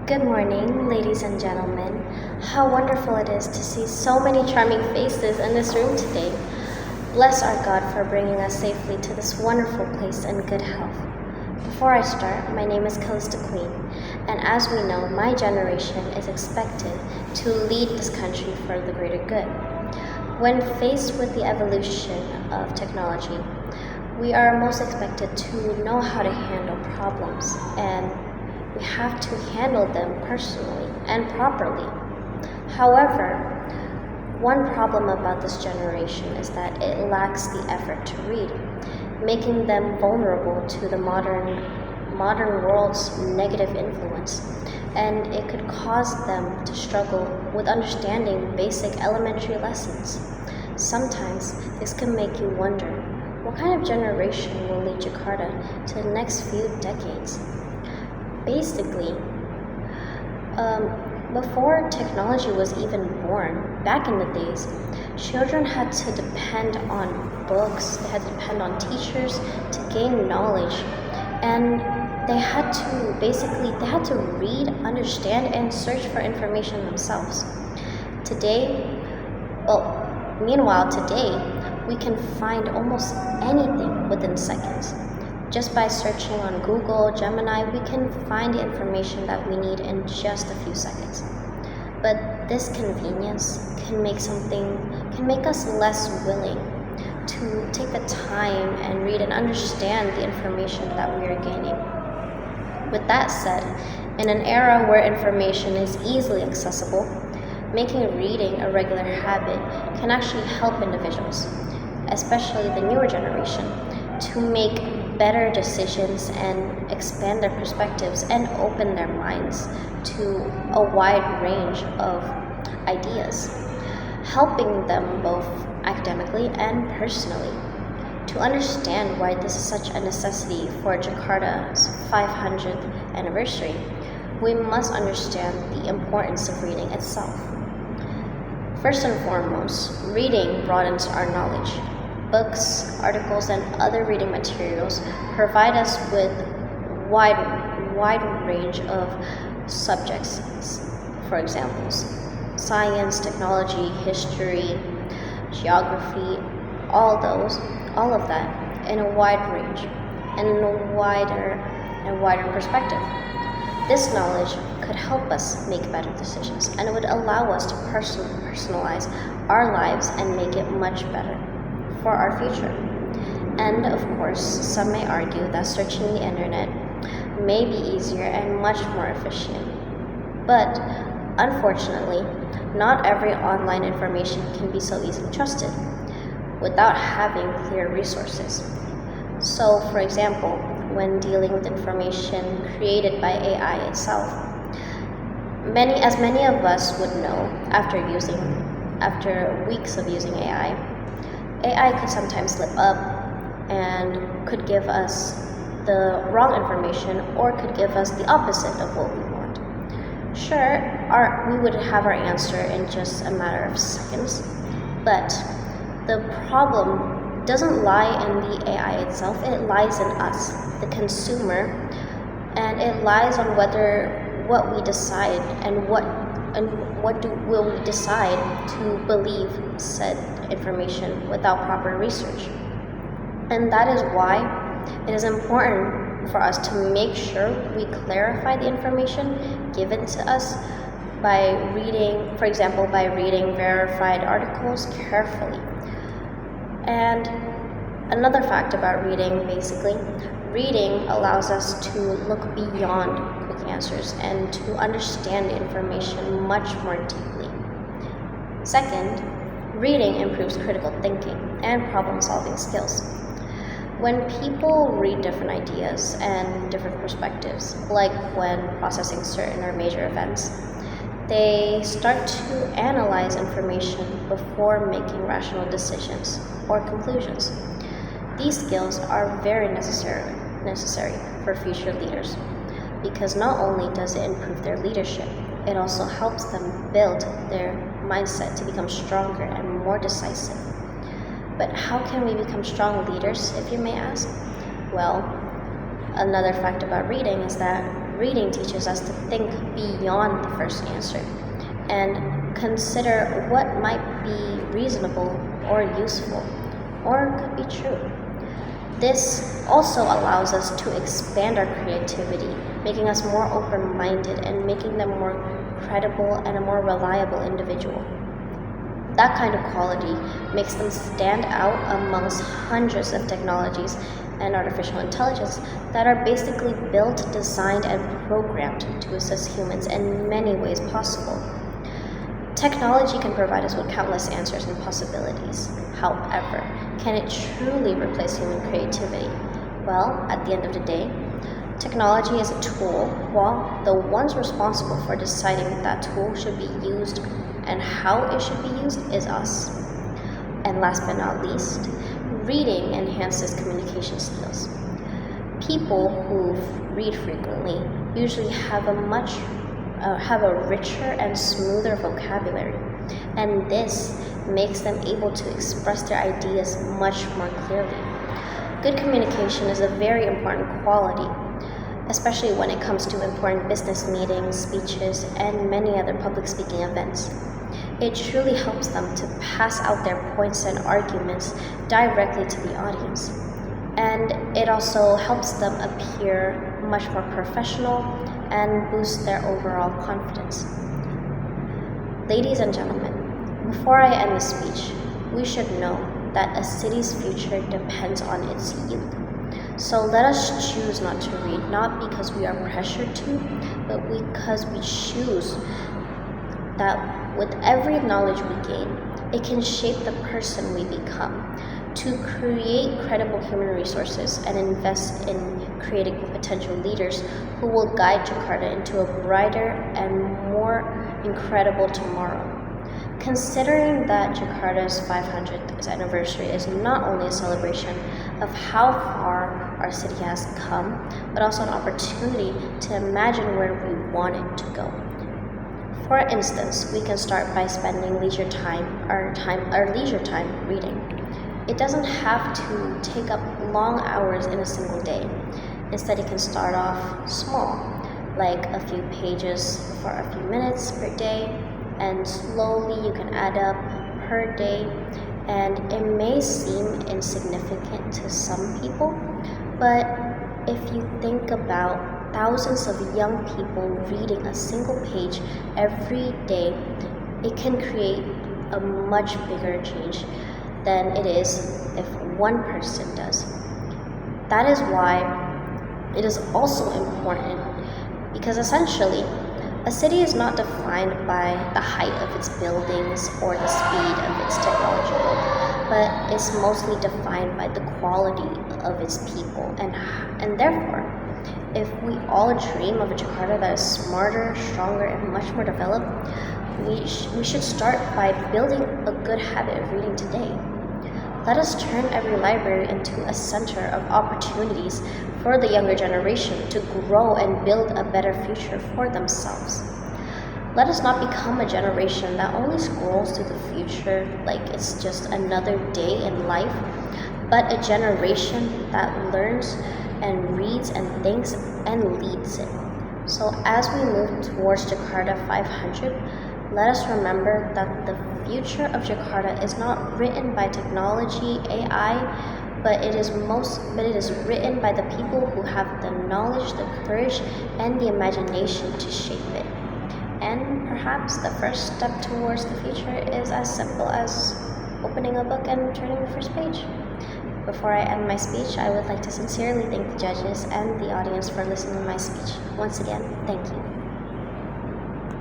Good morning, ladies and gentlemen. How wonderful it is to see so many charming faces in this room today. Bless our God for bringing us safely to this wonderful place in good health. Before I start, my name is Callista Queen, and as we know, my generation is expected to lead this country for the greater good. When faced with the evolution of technology, we are most expected to know how to handle problems, and we have to handle them personally and properly. However, one problem about this generation is that it lacks the effort to read, making them vulnerable to the modern world's negative influence, and it could cause them to struggle with understanding basic elementary lessons. Sometimes this can make you wonder, what kind of generation will lead Jakarta to the next few decades? Basically, before technology was even born, back in the days, children had to depend on books, they had to depend on teachers to gain knowledge, and they had to read, understand, and search for information themselves. Meanwhile today, we can find almost anything within seconds. Just by searching on Google, Gemini, we can find the information that we need in just a few seconds. But this convenience can make us less willing to take the time and read and understand the information that we are gaining. With that said, in an era where information is easily accessible, making reading a regular habit can actually help individuals, especially the newer generation, to make better decisions and expand their perspectives and open their minds to a wide range of ideas, helping them both academically and personally. To understand why this is such a necessity for Jakarta's 500th anniversary, we must understand the importance of reading itself. First and foremost, reading broadens our knowledge. Books, articles, and other reading materials provide us with wide range of subjects. For example, science, technology, history, geography, all of that in a wide range and in a wider perspective. This knowledge could help us make better decisions, and it would allow us to personalize our lives and make it much better for our future. And of course, some may argue that searching the internet may be easier and much more efficient. But unfortunately, not every online information can be so easily trusted without having clear resources. So, for example, when dealing with information created by AI itself, as many of us would know after weeks of using AI could sometimes slip up and could give us the wrong information or could give us the opposite of what we want. Sure, we would have our answer in just a matter of seconds, but the problem doesn't lie in the AI itself, it lies in us, the consumer, and it lies on what we decide and will we decide to believe said information without proper research. And that is why it is important for us to make sure we clarify the information given to us by reading verified articles carefully. And another fact about reading, reading allows us to look beyond quick answers and to understand the information much more deeply. Second, reading improves critical thinking and problem-solving skills. When people read different ideas and different perspectives, like when processing certain or major events, they start to analyze information before making rational decisions or conclusions. These skills are very necessary for future leaders, because not only does it improve their leadership, it also helps them build their mindset to become stronger and more decisive. But how can we become strong leaders, if you may ask? Well, another fact about reading is that reading teaches us to think beyond the first answer and consider what might be reasonable or useful or could be true. This also allows us to expand our creativity, making us more open-minded and making them more credible and a more reliable individual. That kind of quality makes them stand out amongst hundreds of technologies and artificial intelligence that are basically built, designed, and programmed to assist humans in many ways possible. Technology can provide us with countless answers and possibilities. However, can it truly replace human creativity? Well, at the end of the day, technology is a tool, while the ones responsible for deciding that tool should be used and how it should be used is us. And last but not least, reading enhances communication skills. People who read frequently usually have a richer and smoother vocabulary, and this makes them able to express their ideas much more clearly. Good communication is a very important quality, especially when it comes to important business meetings, speeches, and many other public speaking events. It truly helps them to pass out their points and arguments directly to the audience. And it also helps them appear much more professional and boost their overall confidence. Ladies and gentlemen, before I end this speech, we should know that a city's future depends on its youth. So let us choose not to read, not because we are pressured to, but because we choose that with every knowledge we gain, it can shape the person we become, to create credible human resources and invest in creating potential leaders who will guide Jakarta into a brighter and more incredible tomorrow. Considering that Jakarta's 500th anniversary is not only a celebration of how far our city has come, but also an opportunity to imagine where we want it to go. For instance, we can start by spending our leisure time reading. It doesn't have to take up long hours in a single day. Instead, it can start off small, like a few pages for a few minutes per day, and slowly you can add up per day. And it may seem insignificant to some people, but if you think about thousands of young people reading a single page every day, it can create a much bigger change than it is if one person does. That is why it is also important, because essentially, a city is not defined by the height of its buildings or the speed of its technology growth, but it's mostly defined by the quality of its people. And therefore, if we all dream of a Jakarta that is smarter, stronger, and much more developed, we should start by building a good habit of reading today. Let us turn every library into a center of opportunities for the younger generation to grow and build a better future for themselves. Let us not become a generation that only scrolls through the future like it's just another day in life, but a generation that learns and reads and thinks and leads it. So as we move towards Jakarta 500, let us remember that the future of Jakarta is not written by technology, AI, but it is written by the people who have the knowledge, the courage, and the imagination to shape it. And perhaps the first step towards the future is as simple as opening a book and turning the first page. Before I end my speech, I would like to sincerely thank the judges and the audience for listening to my speech. Once again, thank you.